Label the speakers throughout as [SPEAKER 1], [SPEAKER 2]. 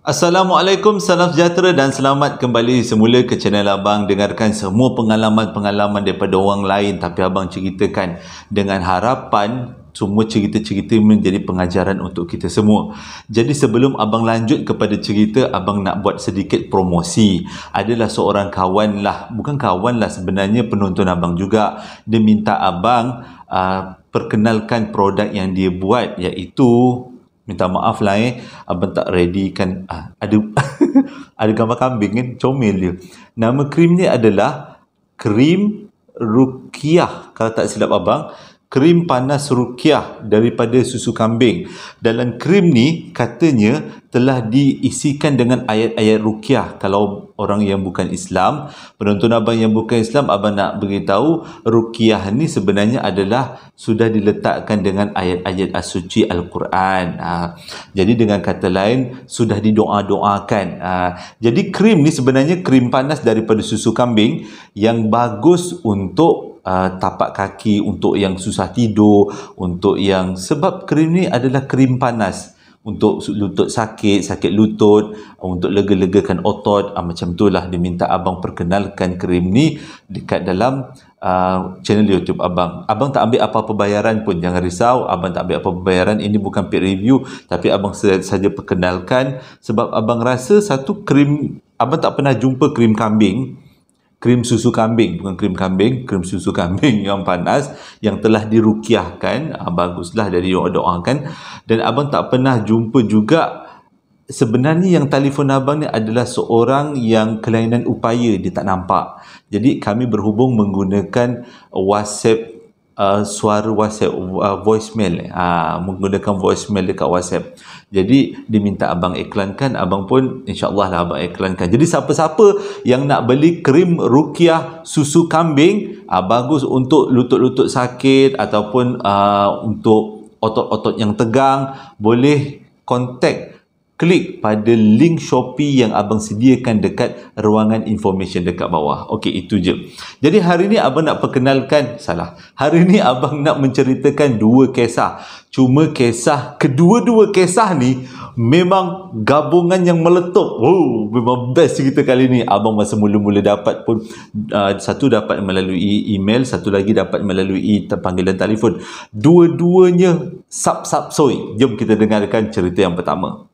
[SPEAKER 1] Assalamualaikum, salam sejahtera dan selamat kembali semula ke channel Abang. Dengarkan semua pengalaman-pengalaman daripada orang lain, tapi Abang ceritakan dengan harapan semua cerita-cerita menjadi pengajaran untuk kita semua. Jadi sebelum Abang lanjut kepada cerita, Abang nak buat sedikit promosi. Adalah seorang kawan lah, bukan kawan lah sebenarnya, penonton Abang juga. Dia minta Abang perkenalkan produk yang dia buat, iaitu, minta maaf lah Abang tak ready kan. Ada ada gambar kambing kan, comel dia. Nama krim ni adalah krim Ruqyah, kalau tak silap Abang. Krim panas Ruqyah daripada susu kambing. Dalam krim ni katanya telah diisikan dengan ayat-ayat Ruqyah. Kalau orang yang bukan Islam, penonton Abang yang bukan Islam, Abang nak beritahu Ruqyah ni sebenarnya adalah sudah diletakkan dengan ayat-ayat as-suci Al-Quran. Jadi dengan kata lain, sudah didoa-doakan. Jadi krim ni sebenarnya krim panas daripada susu kambing yang bagus untuk tapak kaki, untuk yang susah tidur, untuk yang, sebab krim ni adalah krim panas untuk lutut sakit, sakit lutut, untuk lega-legakan otot, macam itulah. Dia minta Abang perkenalkan krim ni dekat dalam channel YouTube Abang. Abang tak ambil apa-apa bayaran pun, jangan risau. Abang tak ambil apa-apa bayaran. Ini bukan paid review, tapi Abang saja perkenalkan sebab Abang rasa satu krim, Abang tak pernah jumpa krim kambing, krim susu kambing, bukan krim kambing, krim susu kambing yang panas, yang telah diruqyahkan. Baguslah dari doakan. Dan Abang tak pernah jumpa juga. Sebenarnya yang telefon Abang ni adalah seorang yang kelainan upaya, dia tak nampak. Jadi kami berhubung menggunakan WhatsApp, suara WhatsApp, voicemail, menggunakan voicemail dekat WhatsApp. Jadi diminta Abang iklankan, Abang pun insyaAllah lah Abang iklankan. Jadi siapa-siapa yang nak beli krim Ruqyah susu kambing, bagus untuk lutut-lutut sakit ataupun untuk otot-otot yang tegang, boleh kontak, klik pada link Shopee yang Abang sediakan dekat ruangan information dekat bawah. Okey, itu je. Jadi hari ni Abang nak perkenalkan, hari ni Abang nak menceritakan dua kisah. Cuma kisah, kedua-dua kisah ni memang gabungan yang meletup. Memang best cerita kali ni. Abang masa mula-mula dapat pun, satu dapat melalui email, satu lagi dapat melalui panggilan telefon. Dua-duanya sap-sap-soi. Jom kita dengarkan cerita yang pertama.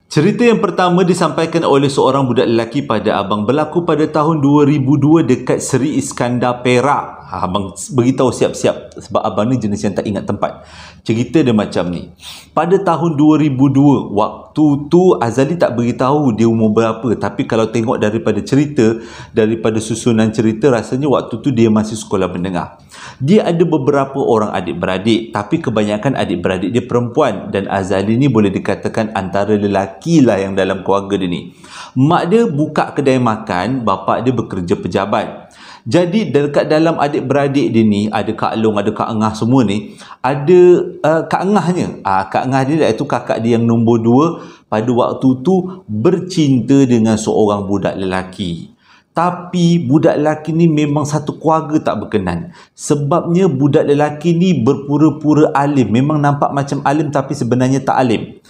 [SPEAKER 1] Cerita yang pertama disampaikan oleh seorang budak lelaki pada Abang, berlaku pada tahun 2002 dekat Seri Iskandar, Perak. Abang beritahu siap-siap sebab Abang ni jenis yang tak ingat tempat. Cerita dia macam ni. Pada tahun 2002, waktu tu Azali tak beritahu dia umur berapa, tapi kalau tengok daripada cerita, daripada susunan cerita, rasanya waktu tu dia masih sekolah menengah. Dia ada beberapa orang adik-beradik, tapi kebanyakan adik-beradik dia perempuan, dan Azali ni boleh dikatakan antara lelaki lah yang dalam keluarga dia ni. Mak dia buka kedai makan, bapa dia bekerja pejabat. Jadi dekat dalam adik-beradik dia ni, ada Kak Long, ada Kak Ngah, semua ni ada Kak Ngahnya. Kak Ngah dia iaitu kakak dia yang nombor 2, pada waktu tu bercinta dengan seorang budak lelaki. Tapi budak lelaki ni memang satu keluarga tak berkenan. Sebabnya budak lelaki ni berpura-pura alim. Memang nampak macam alim tapi sebenarnya tak alim.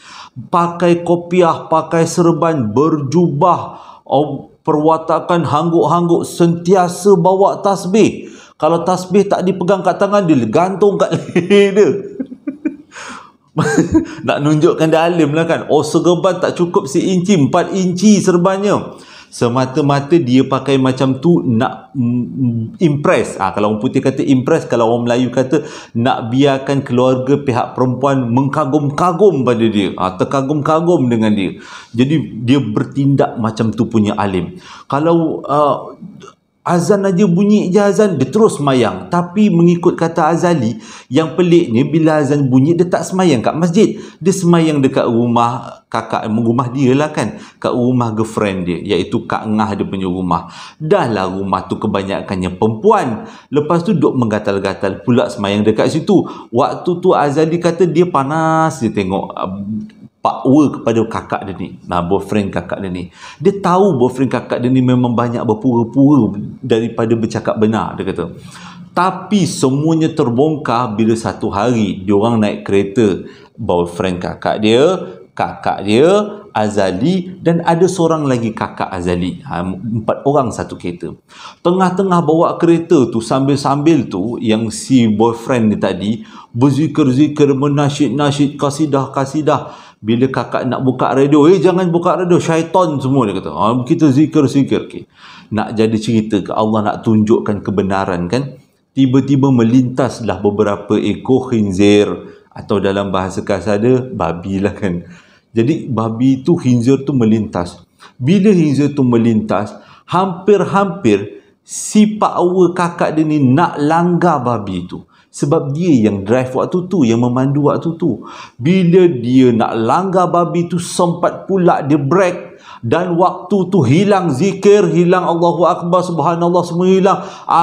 [SPEAKER 1] Pakai kopiah, pakai serban, berjubah, perwatakan hangguk-hangguk, sentiasa bawa tasbih. Kalau tasbih tak dipegang kat tangan, dia gantung kat leher dia. Nak nunjukkan dia alim lah kan. Serban tak cukup seinci, 4 inci serbannya. Semata-mata dia pakai macam tu nak impress. Kalau orang putih kata impress, kalau orang Melayu kata nak biarkan keluarga pihak perempuan mengkagum-kagum pada dia, terkagum-kagum dengan dia. Jadi dia bertindak macam tu punya alim. Kalau azan aja bunyi je azan, dia terus semayang. Tapi mengikut kata Azali, yang peliknya bila azan bunyi dia tak semayang kat masjid, dia semayang dekat rumah kakak, rumah dia lah kan, kat rumah girlfriend dia, iaitu Kak Ngah dia punya rumah. Dah lah rumah tu kebanyakannya perempuan, lepas tu duk menggatal-gatal pula semayang dekat situ. Waktu tu Azali kata dia panas, dia tengok pakwa kepada kakak dia ni, boyfriend kakak dia ni. Dia tahu boyfriend kakak dia ni memang banyak berpura-pura daripada bercakap benar, dia kata. Tapi semuanya terbongkar bila satu hari diorang naik kereta, boyfriend kakak dia, Azali, dan ada seorang lagi kakak Azali. 4 orang satu kereta. Tengah-tengah bawa kereta tu, sambil-sambil tu, yang si boyfriend ni tadi berzikir-zikir, menasyid-nasyid, kasidah-kasidah. Bila kakak nak buka radio, jangan buka radio, syaitan semua, dia kata. Kita zikir-zikir. Okay. Nak jadi cerita ke Allah, nak tunjukkan kebenaran kan? Tiba-tiba melintaslah beberapa ekor khinzir, atau dalam bahasa kasar dia, babi lah kan. Jadi babi tu, khinzir tu melintas. Bila khinzir tu melintas, hampir-hampir si Pak Awa kakak dia ni nak langgar babi tu. Sebab dia yang drive waktu tu, yang memandu waktu tu. Bila dia nak langgar babi tu, sempat pula dia break. Dan waktu tu hilang zikir, hilang Allahu Akbar, Subhanallah, semua hilang.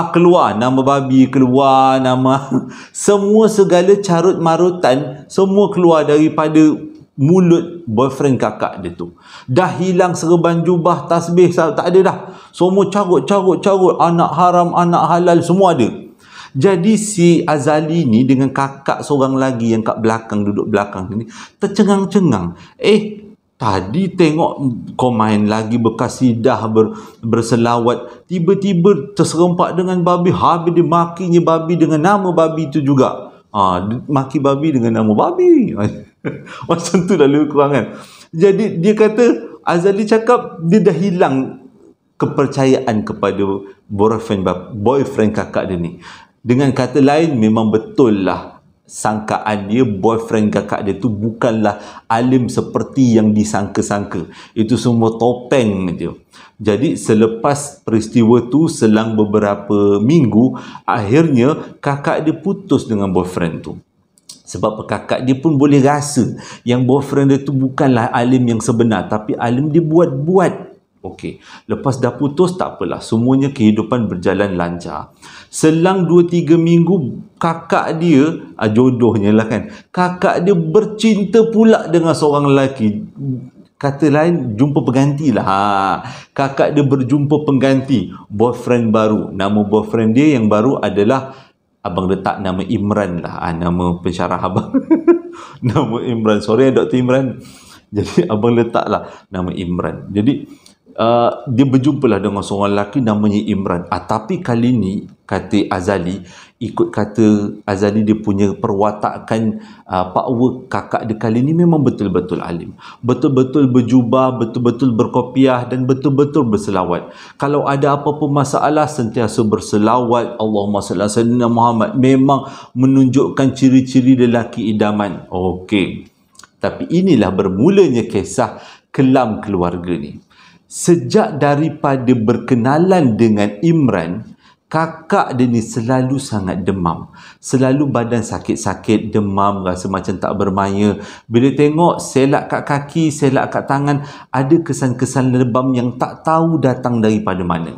[SPEAKER 1] Keluar nama babi, keluar nama semua segala carut marutan, semua keluar daripada mulut boyfriend kakak dia tu. Dah hilang serban jubah, tasbih, tak ada dah. Semua carut, anak haram, anak halal, semua ada. Jadi si Azali ni dengan kakak seorang lagi yang kat belakang, duduk belakang ni, tercengang-cengang. Tadi tengok kau main lagi berkasidah, berselawat, tiba-tiba terserempak dengan babi. Habis dia makinya babi dengan nama babi tu juga. Maki babi dengan nama babi. Macam tu dah lebih kurang kan. Jadi dia kata, Azali cakap dia dah hilang kepercayaan kepada boyfriend kakak dia ni. Dengan kata lain, memang betul lah sangkaan dia, boyfriend kakak dia tu bukanlah alim seperti yang disangka-sangka. Itu semua topeng je. Jadi selepas peristiwa tu, selang beberapa minggu, akhirnya kakak dia putus dengan boyfriend tu. Sebab kakak dia pun boleh rasa yang boyfriend dia tu bukanlah alim yang sebenar, tapi alim dia buat-buat. Okey, lepas dah putus tak apalah, semuanya kehidupan berjalan lancar. Selang 2-3 minggu, kakak dia, jodohnya lah kan, kakak dia bercinta pula dengan seorang lelaki. Kata lain, jumpa pengganti lah. Kakak dia berjumpa pengganti, boyfriend baru. Nama boyfriend dia yang baru adalah, abang letak nama Imran lah, nama pensyarah abang. Nama Imran, sorry Dr. Imran. Jadi abang letaklah nama Imran. Jadi dia berjumpalah dengan seorang lelaki namanya Imran. Tapi kali ni, kata Azali, ikut kata Azali, dia punya perwatakan Pak Awa kakak dia kali ni memang betul-betul alim, betul-betul berjubah, betul-betul berkopiah, dan betul-betul berselawat. Kalau ada apa-apa masalah, sentiasa berselawat, Allahumma salli ala sayyidina Muhammad. Memang menunjukkan ciri-ciri lelaki idaman. Okey, tapi inilah bermulanya kisah kelam keluarga ni. Sejak daripada berkenalan dengan Imran, kakak dia ni selalu sangat demam. Selalu badan sakit-sakit, demam, rasa macam tak bermaya. Bila tengok selak kat kaki, selak kat tangan, ada kesan-kesan lebam yang tak tahu datang daripada mana.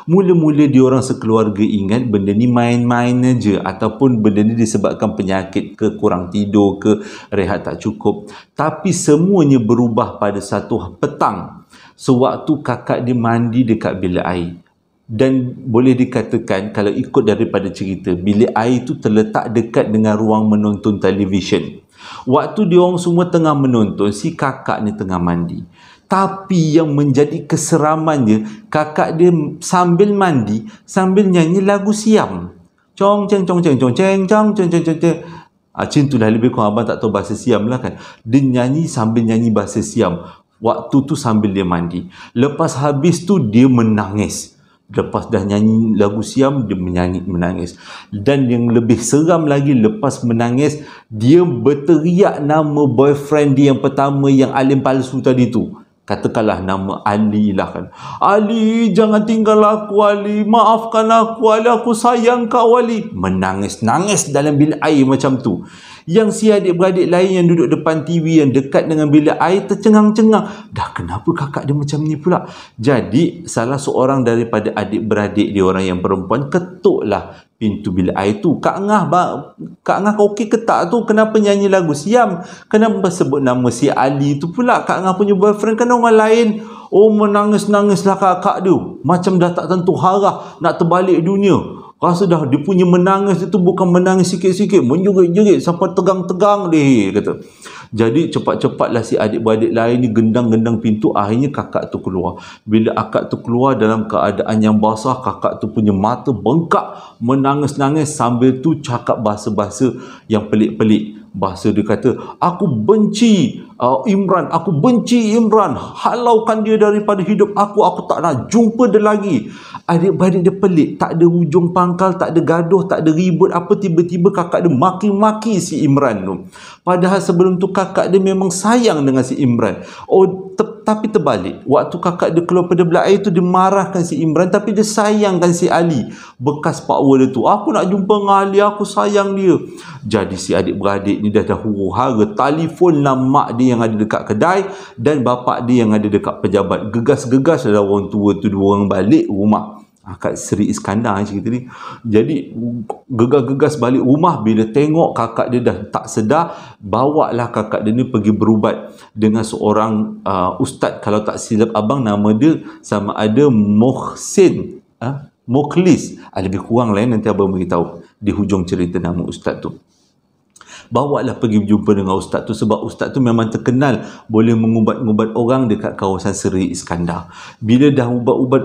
[SPEAKER 1] Mula-mula diorang sekeluarga ingat benda ni main-main aja, ataupun benda ni disebabkan penyakit ke, kurang tidur ke, rehat tak cukup. Tapi semuanya berubah pada satu petang, sewaktu kakak dia mandi dekat bilik air. Dan boleh dikatakan, kalau ikut daripada cerita, bilik air itu terletak dekat dengan ruang menonton televisyen. Waktu diorang semua tengah menonton, si kakak ni tengah mandi. Tapi yang menjadi keseramannya, kakak dia sambil mandi, sambil nyanyi lagu Siam. Cong ceng cong ceng cong ceng cong ceng ceng ceng ceng. Macam tu dah, lebih kurang abang tak tahu bahasa Siam lah kan. Dia nyanyi sambil nyanyi bahasa Siam. Waktu tu sambil dia mandi. Lepas habis tu dia menangis. Lepas dah nyanyi lagu Siam, dia menangis. Dan yang lebih seram lagi, lepas menangis, dia berteriak nama boyfriend dia yang pertama, yang alim palsu tadi tu. Katakanlah nama Ali lah kan. Ali, jangan tinggal aku Ali. Maafkan aku Ali, aku sayang kau Ali. Menangis-nangis dalam bilik air macam tu. Yang si adik-beradik lain yang duduk depan TV yang dekat dengan bilik air tercengang-cengang. Dah kenapa kakak dia macam ni pula? Jadi salah seorang daripada adik-beradik dia, orang yang perempuan, ketuklah pintu bilik air tu. Kak Ngah kau okey ke tak tu? Kenapa nyanyi lagu Siam? Kenapa sebut nama si Ali tu pula? Kak Ngah punya boyfriend kan orang lain. Oh, menangis-nangislah kakak dia. Macam dah tak tentu harah nak terbalik dunia. Rasa dah dia punya menangis itu bukan menangis sikit-sikit, menjerit-jerit sampai tegang-tegang dia kata. Jadi cepat-cepatlah si adik-beradik lain ni gendang-gendang pintu. Akhirnya kakak tu keluar. Bila akak tu keluar dalam keadaan yang basah, kakak tu punya mata bengkak, menangis-nangis sambil tu cakap bahasa-bahasa yang pelik-pelik. Bahasa dia kata, aku benci Imran, aku benci Imran, halaukan dia daripada hidup aku tak nak jumpa dia lagi. Adik-beradik dia pelik, tak ada hujung pangkal, tak ada gaduh, tak ada ribut apa, tiba-tiba kakak dia maki-maki si Imran tu. Padahal sebelum tu kakak dia memang sayang dengan si Imran. Tapi terbalik, waktu kakak dia keluar pada belah air tu, dia marahkan si Imran, tapi dia sayangkan si Ali, bekas pakwa dia tu. Aku nak jumpa dengan Ali, aku sayang dia. Jadi si adik-beradik ni dah huru-hara telefonlah mak dia yang ada dekat kedai dan bapak dia yang ada dekat pejabat. Gegas-gegas ada orang tua tu, dua orang balik rumah. Kat Seri Iskandar cerita ni. Jadi gegas-gegas balik rumah, bila tengok kakak dia dah tak sedar, bawalah kakak dia ni pergi berubat dengan seorang ustaz, kalau tak silap abang nama dia sama ada Muhsin Mukhlis, lebih kurang lain nanti abang beritahu di hujung cerita nama ustaz tu. Bawalah pergi berjumpa dengan ustaz tu, sebab ustaz tu memang terkenal boleh mengubat-ubat orang dekat kawasan Seri Iskandar. Bila dah ubat-ubat,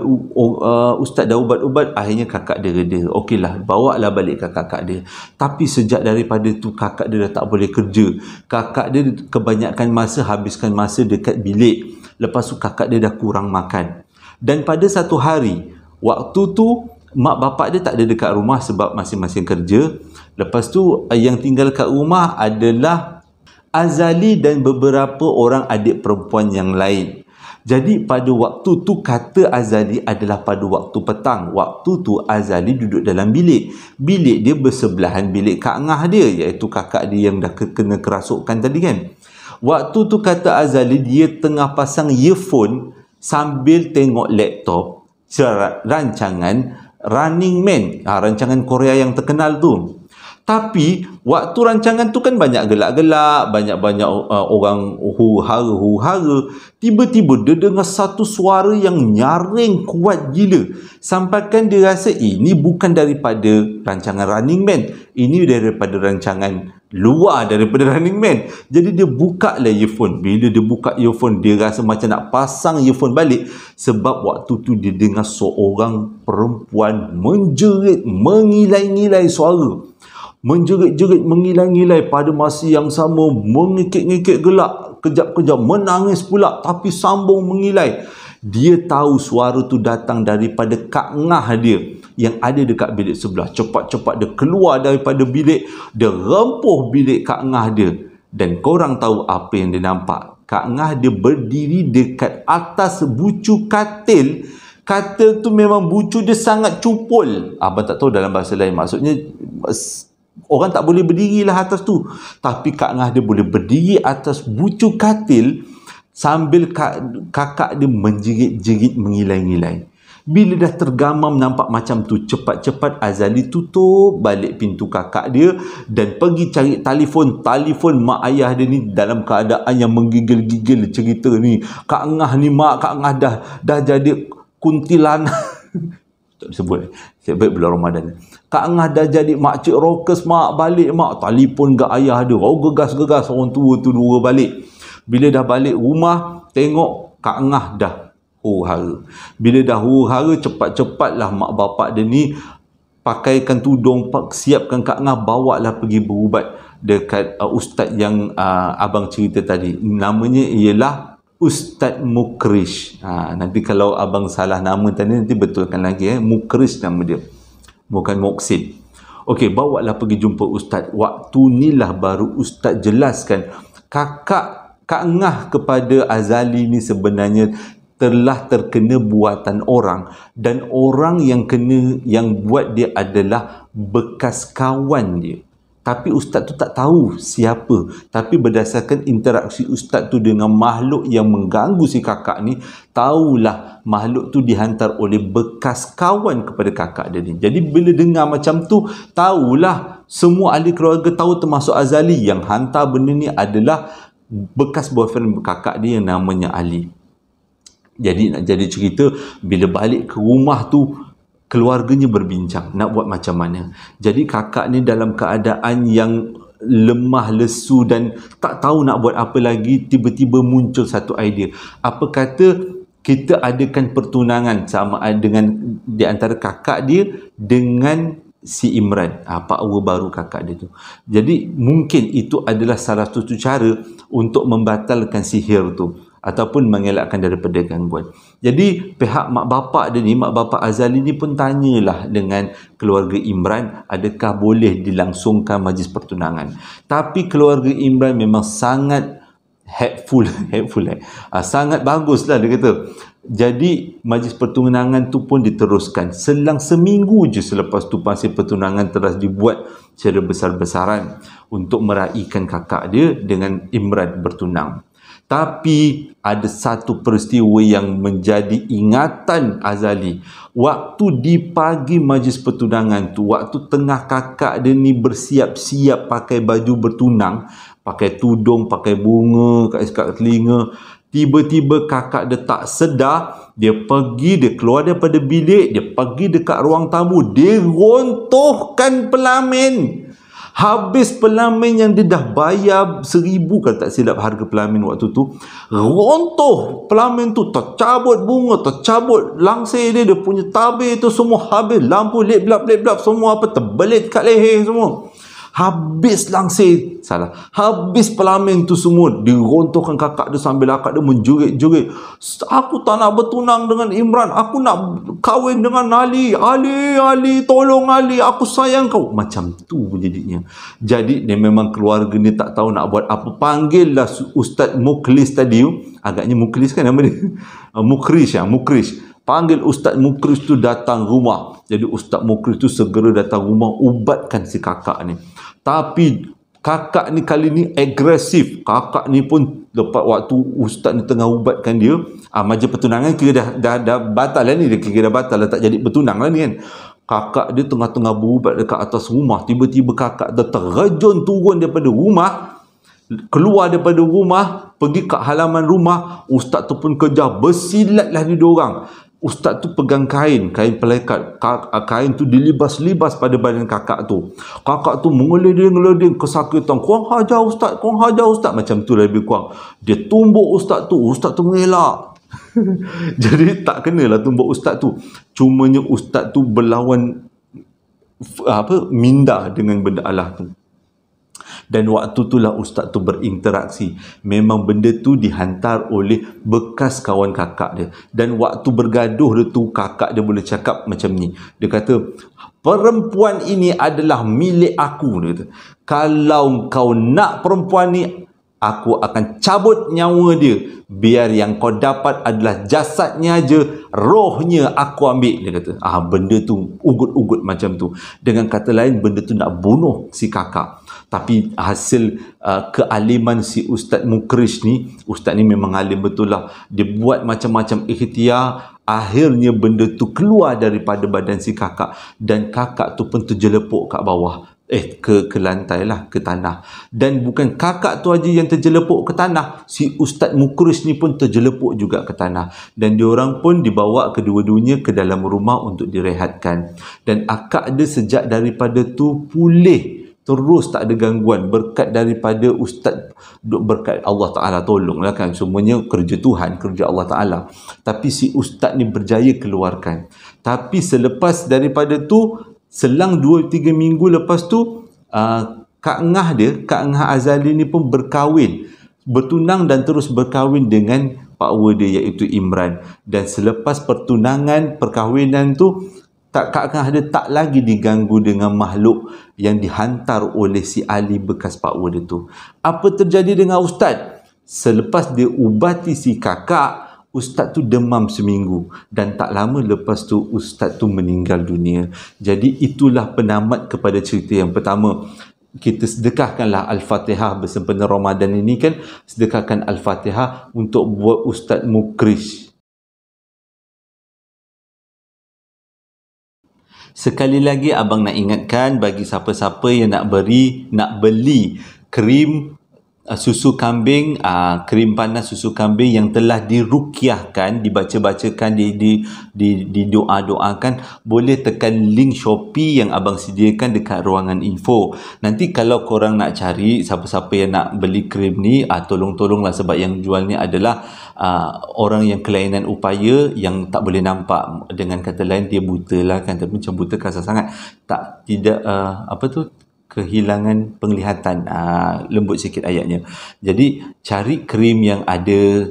[SPEAKER 1] ustaz dah ubat-ubat, akhirnya kakak dia reda. Okeylah, bawalah balik kakak dia. Tapi sejak daripada tu kakak dia dah tak boleh kerja. Kakak dia kebanyakan masa habiskan masa dekat bilik. Lepas tu kakak dia dah kurang makan. Dan pada satu hari, waktu tu mak bapak dia tak ada dekat rumah sebab masing-masing kerja. Lepas tu yang tinggal kat rumah adalah Azali dan beberapa orang adik perempuan yang lain. Jadi pada waktu tu kata Azali adalah pada waktu petang. Waktu tu Azali duduk dalam bilik. Bilik dia bersebelahan bilik Kak Ngah dia, iaitu kakak dia yang dah kena kerasukan tadi kan. Waktu tu kata Azali dia tengah pasang earphone sambil tengok laptop rancangan Running Man, rancangan Korea yang terkenal tu. Tapi waktu rancangan tu kan banyak gelak-gelak, banyak-banyak orang huru-hara. Tiba-tiba dia dengar satu suara yang nyaring kuat gila. Sampaikan dia rasa ini bukan daripada rancangan Running Man, ini daripada rancangan luar daripada Running Man. Jadi dia buka lah earphone. Bila dia buka earphone, dia rasa macam nak pasang earphone balik, sebab waktu tu dia dengar seorang perempuan menjerit, mengilai-ngilai suara. Menjerit-jerit, mengilai-ngilai, pada masa yang sama mengikik-ngikik gelak, kejap-kejap menangis pula, tapi sambung mengilai. Dia tahu suara tu datang daripada Kak Ngah dia yang ada dekat bilik sebelah. Cepat-cepat dia keluar daripada bilik, dia rempuh bilik Kak Ngah dia. Dan korang tahu apa yang dia nampak? Kak Ngah dia berdiri dekat atas bucu katil. Katil tu memang bucu dia sangat cupul. Abang tak tahu dalam bahasa lain, maksudnya orang tak boleh berdirilah atas tu. Tapi Kak Ngah dia boleh berdiri atas bucu katil sambil kakak dia menjerit-jerit, mengilai-ngilai. Bila dah tergamam nampak macam tu, cepat-cepat Azali tutup balik pintu kakak dia dan pergi cari telefon mak ayah dia ni dalam keadaan yang menggigil-gigil cerita ni. Kak Ngah ni mak, Kak Ngah dah jadi kuntilanak. Tak disebut. Saya baik bulan Ramadan. Kak Ngah dah jadi makcik rockers mak, balik mak. Telefon ke ayah dia. Gegas-gegas orang tua tu dua balik. Bila dah balik rumah, tengok Kak Ngah dah huru-hara. Bila dah huru-hara, cepat-cepatlah mak bapak dia ni pakaikan tudung, siapkan Kak Ngah, bawalah pergi berubat dekat ustaz yang abang cerita tadi. Namanya ialah Ustaz Mukrish. Nanti kalau abang salah nama tadi, nanti betulkan lagi. Mukrish nama dia, bukan Moksid. Okey, bawalah pergi jumpa ustaz. Waktu inilah baru ustaz jelaskan kakak Kak Ngah kepada Azali ni sebenarnya telah terkena buatan orang, dan orang yang buat dia adalah bekas kawan dia. Tapi ustaz tu tak tahu siapa. Tapi berdasarkan interaksi ustaz tu dengan makhluk yang mengganggu si kakak ni, tahulah makhluk tu dihantar oleh bekas kawan kepada kakak dia ni. Jadi bila dengar macam tu, tahulah semua ahli keluarga tahu, termasuk Azali, yang hantar benda ni adalah bekas boyfriend kakak dia yang namanya Ali. Jadi nak jadi cerita, bila balik ke rumah tu, keluarganya berbincang nak buat macam mana. Jadi kakak ni dalam keadaan yang lemah lesu dan tak tahu nak buat apa lagi, tiba-tiba muncul satu idea. Apa kata kita adakan pertunangan sama dengan di antara kakak dia dengan si Imran, pakwa baru kakak dia tu. Jadi mungkin itu adalah salah satu cara untuk membatalkan sihir tu ataupun mengelakkan daripada gangguan. Jadi pihak mak bapak dia ni, mak bapak Azali ni pun tanyalah dengan keluarga Imran, adakah boleh dilangsungkan majlis pertunangan. Tapi keluarga Imran memang sangat sangat baguslah dia kata. Jadi majlis pertunangan tu pun diteruskan. Selang seminggu je selepas tu majlis pertunangan telah dibuat secara besar-besaran untuk meraihkan kakak dia dengan Imran bertunang. Tapi ada satu peristiwa yang menjadi ingatan Azali. Waktu di pagi majlis pertunangan tu, waktu tengah kakak dia ni bersiap-siap pakai baju bertunang, pakai tudung, pakai bunga kat telinga, tiba-tiba kakak dia tak sedar, dia keluar daripada bilik, dia pergi dekat ruang tamu, dia rontohkan pelamin. Habis pelamin yang dia dah bayar 1,000 kalau tak silap harga pelamin waktu tu, rontoh pelamin tu, tercabut bunga, tercabut langsir dia, dia punya tabir tu semua habis, lampu lep-lap semua apa terbelit kat leher semua. Habis langsir, habis pelamin tu semua dirontohkan kakak dia sambil kakak dia menjerit-jerit, aku tak nak bertunang dengan Imran, aku nak kahwin dengan Ali, tolong Ali, aku sayang kau. Macam tu jadinya. Jadi dia memang keluarga ni tak tahu nak buat apa, panggillah Ustaz Mukhlis tadi, agaknya Mukhlis kan nama dia, Mukhris. Panggil Ustaz Mukhris tu datang rumah. Jadi Ustaz Mukhris tu segera datang rumah, ubatkan si kakak ni. Tapi kakak ni kali ni agresif. Kakak ni pun lepas waktu Ustaz ni tengah ubatkan dia, majlis pertunangan kira dah batal lah ni, dia kira dah batal lah, tak jadi bertunang lah ni kan. Kakak dia tengah-tengah berubat dekat atas rumah, tiba-tiba kakak dia terjun turun daripada rumah, keluar daripada rumah, pergi ke halaman rumah. Ustaz tu pun kejar, bersilatlah di diorang. Ustaz tu pegang kain pelekat, kain tu dilibas-libas pada badan kakak tu. Kakak tu mengeliding kesakitan, kurang hajar Ustaz, macam tu lebih kurang. Dia tumbuk Ustaz tu mengelak. Jadi tak kenalah tumbuk Ustaz tu. Cumanya Ustaz tu berlawan minda dengan benda Allah tu. Dan waktu itulah Ustaz tu berinteraksi. Memang benda tu dihantar oleh bekas kawan kakak dia. Dan waktu bergaduh dia tu, kakak dia boleh cakap macam ni. Dia kata, perempuan ini adalah milik aku. Dia kata, kalau kau nak perempuan ni, aku akan cabut nyawa dia. Biar yang kau dapat adalah jasadnya aja, rohnya aku ambil. Dia kata, benda tu ugut-ugut macam tu. Dengan kata lain, benda tu nak bunuh si kakak. Tapi hasil kealiman si Ustaz Mukhris ni, Ustaz ni memang alim betul lah. Dia buat macam-macam ikhtiar. Akhirnya benda tu keluar daripada badan si kakak. Dan kakak tu pun terjelepuk kat bawah. Ke lantai lah, ke tanah. Dan bukan kakak tu aja yang terjelepuk ke tanah, si Ustaz Mukhris ni pun terjelepuk juga ke tanah. Dan diorang pun dibawa kedua-duanya ke dalam rumah untuk direhatkan. Dan akak dia sejak daripada tu pulih, terus tak ada gangguan, berkat daripada Ustaz, berkat Allah Ta'ala tolonglah kan, semuanya kerja Tuhan, kerja Allah Ta'ala. Tapi si Ustaz ni berjaya keluarkan. Tapi selepas daripada tu, selang 2-3 minggu lepas tu, Kak Ngah Azali ni pun berkahwin, bertunang dan terus berkahwin dengan pakwa dia iaitu Imran. Dan selepas perkahwinan tu, Kak Ngah dia tak lagi diganggu dengan makhluk yang dihantar oleh si Ali bekas pakwa dia tu. Apa terjadi dengan Ustaz? Selepas dia ubati si kakak, Ustaz tu demam seminggu. Dan tak lama lepas tu, Ustaz tu meninggal dunia. Jadi itulah penamat kepada cerita yang pertama. Kita sedekahkanlah Al-Fatihah bersempena Ramadan ini kan. Sedekahkan Al-Fatihah untuk buat Ustaz Mukhris. Sekali lagi abang nak ingatkan bagi siapa-siapa yang nak beli krim susu kambing, krim panas susu kambing yang telah diruqyahkan, dibaca-bacakan, di doa-doakan, boleh tekan link Shopee yang abang sediakan dekat ruangan info. Nanti kalau korang nak cari siapa-siapa yang nak beli krim ni, tolong-tolonglah, sebab yang jual ni adalah orang yang kelainan upaya, yang tak boleh nampak. Dengan kata lain, dia buta lah kan, tapi macam buta kasar sangat, tidak kehilangan penglihatan, lembut sikit ayatnya. Jadi cari krim yang ada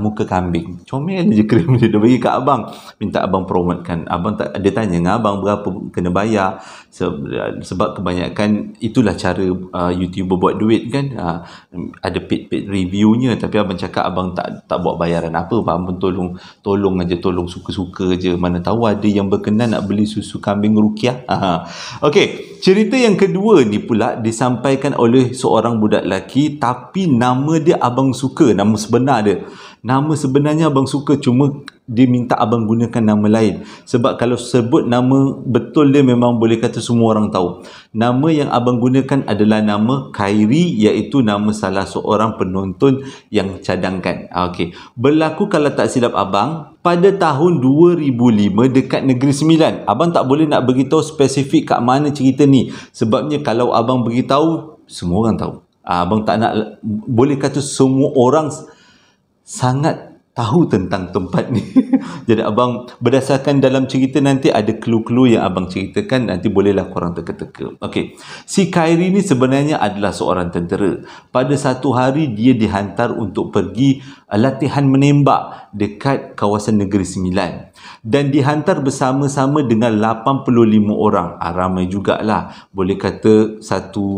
[SPEAKER 1] muka kambing. Comel je krim dia bagi kat abang, minta abang promotekan. Abang tak ada tanya dengan abang berapa kena bayar, sebab kebanyakan itulah cara YouTuber buat duit kan. Ada paid reviewnya, tapi abang cakap abang tak buat bayaran apa, abang tolong aja, tolong suka-suka je. Mana tahu ada yang berkenan nak beli susu kambing ruqyah. Okey, cerita yang kedua ni pula disampaikan oleh seorang budak lelaki, tapi nama dia abang suka, nama sebenar dia. Nama sebenarnya abang suka, cuma dia minta abang gunakan nama lain. Sebab kalau sebut nama betul dia, memang boleh kata semua orang tahu. Nama yang abang gunakan adalah nama Khairi, iaitu nama salah seorang penonton yang cadangkan. Okey, berlaku kalau tak silap abang pada tahun 2005 dekat Negeri Sembilan. Abang tak boleh nak beritahu spesifik kat mana cerita ni, sebabnya kalau abang beritahu, semua orang tahu. Abang tak nak, boleh kata semua orang sangat tahu tentang tempat ni. Jadi abang, berdasarkan dalam cerita nanti ada clue-clue yang abang ceritakan, nanti bolehlah korang teka-teka. Okey, si Khairi ni sebenarnya adalah seorang tentera. Pada satu hari dia dihantar untuk pergi latihan menembak dekat kawasan Negeri Sembilan, dan dihantar bersama-sama dengan 85 orang. Ramai jugalah, boleh kata satu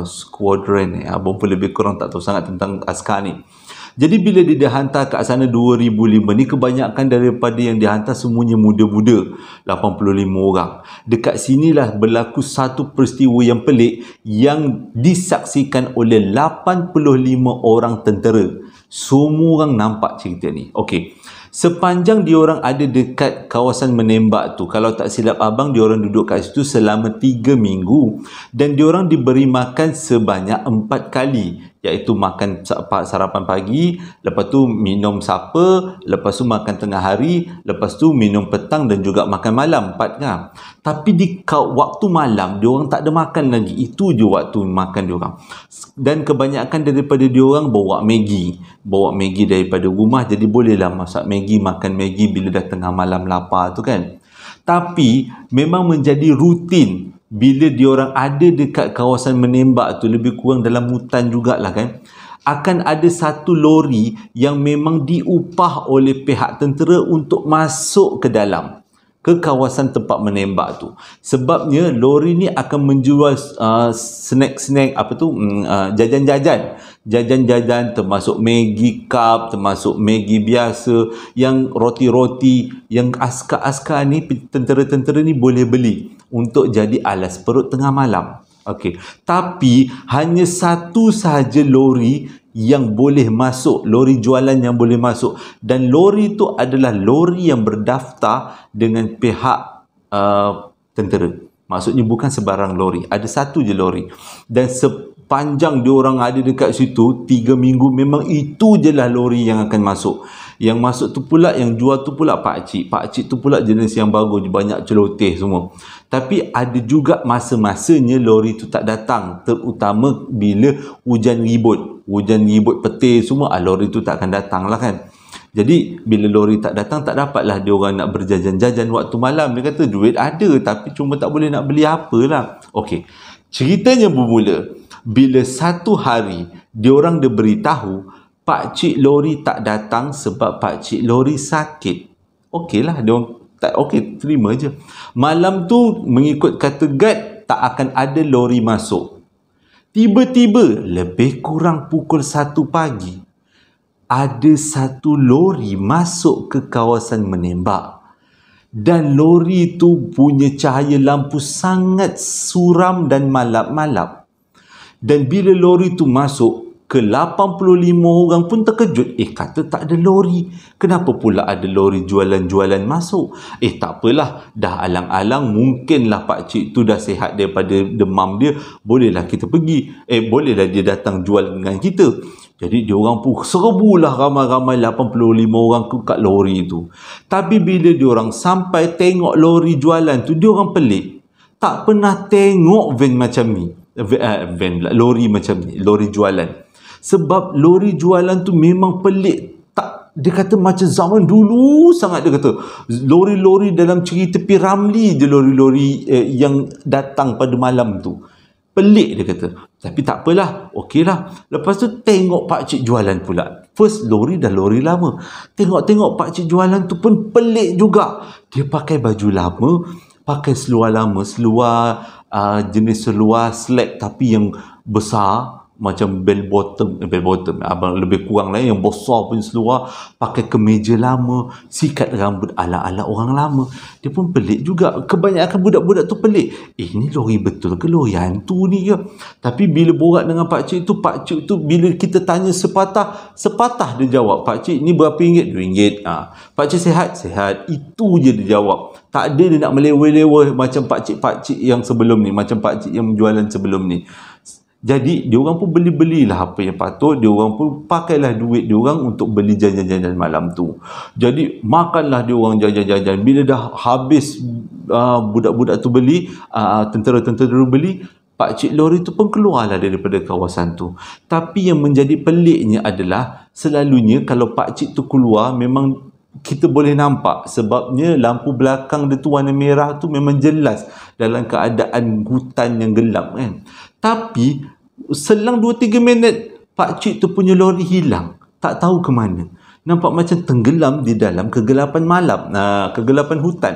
[SPEAKER 1] squadron. Abang pun lebih kurang tak tahu sangat tentang askar ni. Jadi bila dia dihantar kat sana 2005 ni, kebanyakan daripada yang dihantar semuanya muda-muda, 85 orang. Dekat sinilah berlaku satu peristiwa yang pelik yang disaksikan oleh 85 orang tentera. Semua orang nampak cerita ni. Okey, sepanjang diorang ada dekat kawasan menembak tu, kalau tak silap abang, diorang duduk kat situ selama 3 minggu, dan diorang diberi makan sebanyak 4 kali, iaitu makan sarapan pagi, lepas tu minum supper, lepas tu makan tengah hari, lepas tu minum petang, dan juga makan malam, 4 kan. Tapi di waktu malam diorang tak ada makan lagi, itu je waktu makan diorang. Dan kebanyakan daripada diorang bawa Maggi daripada rumah, jadi bolehlah masak Maggi, makan Maggi bila dah tengah malam lapar tu kan. Tapi memang menjadi rutin bila diorang ada dekat kawasan menembak tu, lebih kurang dalam hutan jugalah kan, akan ada satu lori yang memang diupah oleh pihak tentera untuk masuk ke dalam, ke kawasan tempat menembak tu. Sebabnya lori ni akan menjual snack-snack, jajan-jajan, termasuk Maggi cup, termasuk Maggi biasa, yang roti-roti yang askar-askar ni, tentera-tentera ni boleh beli untuk jadi alas perut tengah malam. Okey, tapi hanya satu sahaja lori yang boleh masuk, lori jualan yang boleh masuk, dan lori itu adalah lori yang berdaftar dengan pihak tentera. Maksudnya bukan sebarang lori, ada satu je lori. Dan sepanjang diorang ada dekat situ 3 minggu, memang itu je lah lori yang akan masuk. Yang masuk tu pula, yang jual tu pula pakcik tu pula jenis yang bagus, banyak celoteh semua. Tapi ada juga masa-masanya lori tu tak datang, terutama bila hujan ribut petir semua, lori tu tak akan datang lah kan. Jadi bila lori tak datang, tak dapatlah dia orang nak berjajan-jajan waktu malam. Dia kata duit ada, tapi cuma tak boleh nak beli apalah. Okey, ceritanya bermula bila satu hari diorang diberitahu pakcik lori tak datang sebab pakcik lori sakit. Okeylah, dia orang tak okey, terima je. Malam tu mengikut kata guide, tak akan ada lori masuk. Tiba-tiba lebih kurang pukul 1 pagi, ada satu lori masuk ke kawasan menembak. Dan lori tu punya cahaya lampu sangat suram dan malap-malap. Dan bila lori tu masuk, ke-85 orang pun terkejut. Kata tak ada lori. Kenapa pula ada lori jualan-jualan masuk? Tak apalah. Dah alang-alang, mungkinlah pakcik tu dah sihat daripada demam dia. Bolehlah kita pergi. Bolehlah dia datang jual dengan kita. Jadi diorang pun serbulah ramai-ramai 85 orang kat lori tu. Tapi bila diorang sampai tengok lori jualan tu, diorang pelik. Tak pernah tengok van macam ni. Lori macam ni, lori jualan. Sebab lori jualan tu memang pelik. Tak, dia kata macam zaman dulu sangat. Dia kata lori-lori dalam cerita P. Ramlee je, lori-lori yang datang pada malam tu. Pelik dia kata. Tapi tak apalah, okeylah. Lepas tu tengok pakcik jualan pula. First lori dah lori lama. Tengok-tengok pakcik jualan tu pun pelik juga. Dia pakai baju lama, pakai seluar lama, seluar jenis seluar slack tapi yang besar, macam bell bottom, abang lebih kurang lah, yang besar pun seluar, pakai kemeja lama, sikat rambut ala-ala orang lama. Dia pun pelik juga. Kebanyakan budak-budak tu pelik. Ini lori betul ke lori hantu ni ke? Tapi bila borak dengan pakcik tu bila kita tanya sepatah dia jawab, pakcik ni berapa ringgit? RM2. Pakcik sihat? Sihat. Itu je dia jawab. Tak ada dia nak meleweh-leweh macam pakcik-pakcik yang sebelum ni, macam pakcik yang jualan sebelum ni. Jadi diorang pun belilah apa yang patut, diorang pun pakailah duit diorang untuk beli jajan-jajan malam tu. Jadi makanlah diorang jajan-jajan. Bila dah habis budak-budak tu beli, tentera-tentera beli, pakcik lori tu pun keluarlah daripada kawasan tu. Tapi yang menjadi peliknya adalah selalunya kalau pakcik tu keluar memang kita boleh nampak, sebabnya lampu belakang dia tu warna merah tu memang jelas dalam keadaan hutan yang gelap kan. Tapi selang 2-3 minit pakcik tu punya lori hilang, tak tahu ke mana. Nampak macam tenggelam di dalam kegelapan malam, kegelapan hutan.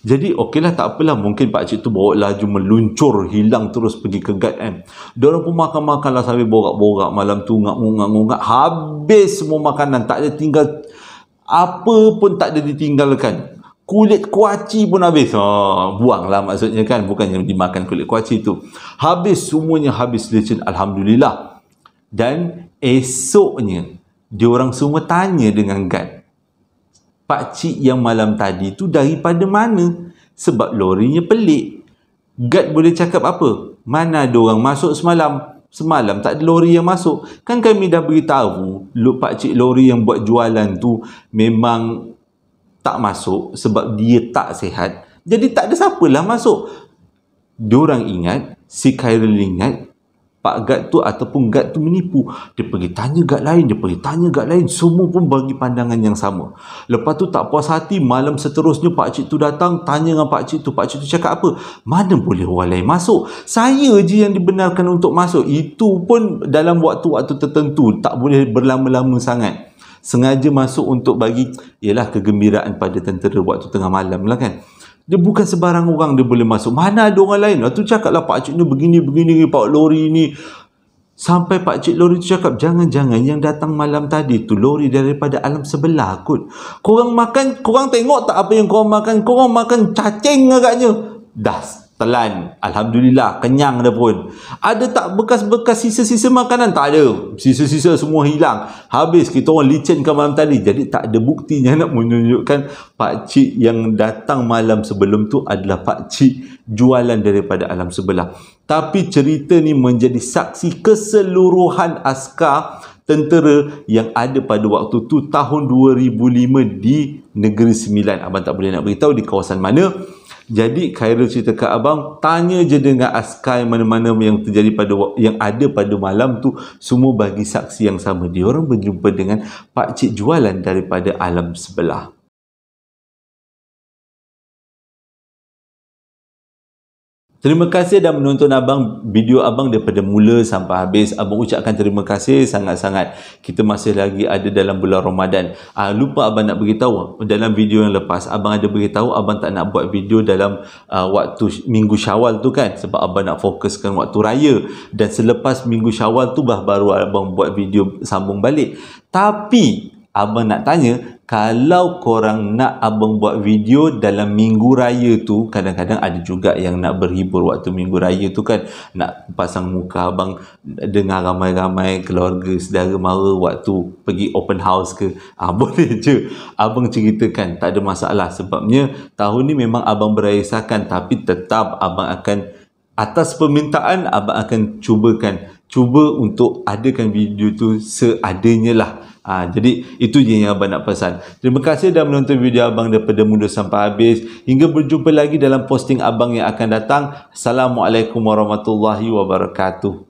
[SPEAKER 1] Jadi okeylah, tak apalah, mungkin pakcik tu bawa laju meluncur hilang terus pergi ke guard kan. Diorang pun makan-makan lah sambil borak-borak malam tu, ngak-ngak, habis semua makanan, tak ada tinggal apa pun, tak ada ditinggalkan. Kulit kuaci pun habis. Buanglah maksudnya kan, bukannya dimakan kulit kuaci tu. Habis, semuanya habis lecen, alhamdulillah. Dan esoknya diorang semua tanya dengan guard, pakcik yang malam tadi tu daripada mana? Sebab lorinya pelik. Guard boleh cakap apa? Mana ada orang masuk semalam? Semalam tak ada lori yang masuk. Kan kami dah beritahu pakcik lori yang buat jualan tu memang tak masuk sebab dia tak sihat. Jadi tak ada siapalah masuk. Diorang ingat, si Khairul ingat Pak Gad tu ataupun Gad tu menipu. Dia pergi tanya Gad lain, dia pergi tanya Gad lain. Semua pun bagi pandangan yang sama. Lepas tu tak puas hati, malam seterusnya pakcik tu datang, tanya dengan pakcik tu. Pakcik tu cakap apa? Mana boleh orang lain masuk? Saya je yang dibenarkan untuk masuk. Itu pun dalam waktu-waktu tertentu. Tak boleh berlama-lama sangat. Sengaja masuk untuk bagi, ialah kegembiraan pada tentera waktu tengah malam lah kan. Dia bukan sebarang orang dia boleh masuk. Mana ada orang lain? Lepas tu cakaplah pakcik ni begini-begini, pak lori ni. Sampai pakcik lori tu cakap, jangan-jangan yang datang malam tadi tu lori daripada alam sebelah kot. Korang makan, korang tengok tak apa yang korang makan? Korang makan cacing agaknya. Dah telan. Alhamdulillah, kenyang dah pun. Ada tak bekas-bekas sisa-sisa makanan? Tak ada. Sisa-sisa semua hilang. Habis kita orang licenkan malam tadi. Jadi tak ada buktinya nak menunjukkan pakcik yang datang malam sebelum tu adalah pakcik jualan daripada alam sebelah. Tapi cerita ni menjadi saksi keseluruhan askar tentera yang ada pada waktu tu tahun 2005 di Negeri Sembilan. Abang tak boleh nak beritahu di kawasan mana. Jadi Khairul cerita kat abang, tanya je dengan askar yang mana-mana yang terjadi yang ada pada malam tu, semua bagi saksi yang sama. Diorang berjumpa dengan pakcik jualan daripada alam sebelah. Terima kasih dah menonton abang, video abang daripada mula sampai habis. Abang ucapkan terima kasih sangat-sangat. Kita masih lagi ada dalam bulan Ramadan. Lupa abang nak beritahu, dalam video yang lepas abang ada beritahu abang tak nak buat video dalam waktu minggu Syawal tu kan, sebab abang nak fokuskan waktu raya. Dan selepas minggu Syawal tu baru abang buat video sambung balik. Tapi abang nak tanya, kalau korang nak abang buat video dalam minggu raya tu, kadang-kadang ada juga yang nak berhibur waktu minggu raya tu kan, nak pasang muka abang dengan ramai-ramai keluarga, saudara mara waktu pergi open house ke, boleh je abang ceritakan, tak ada masalah. Sebabnya tahun ni memang abang berayasakan, tapi tetap abang akan, atas permintaan, abang akan cuba untuk adakan video tu seadanya lah. Jadi itu je yang abang nak pesan. Terima kasih dah menonton video abang daripada mula sampai habis. Hingga berjumpa lagi dalam posting abang yang akan datang. Assalamualaikum warahmatullahi wabarakatuh.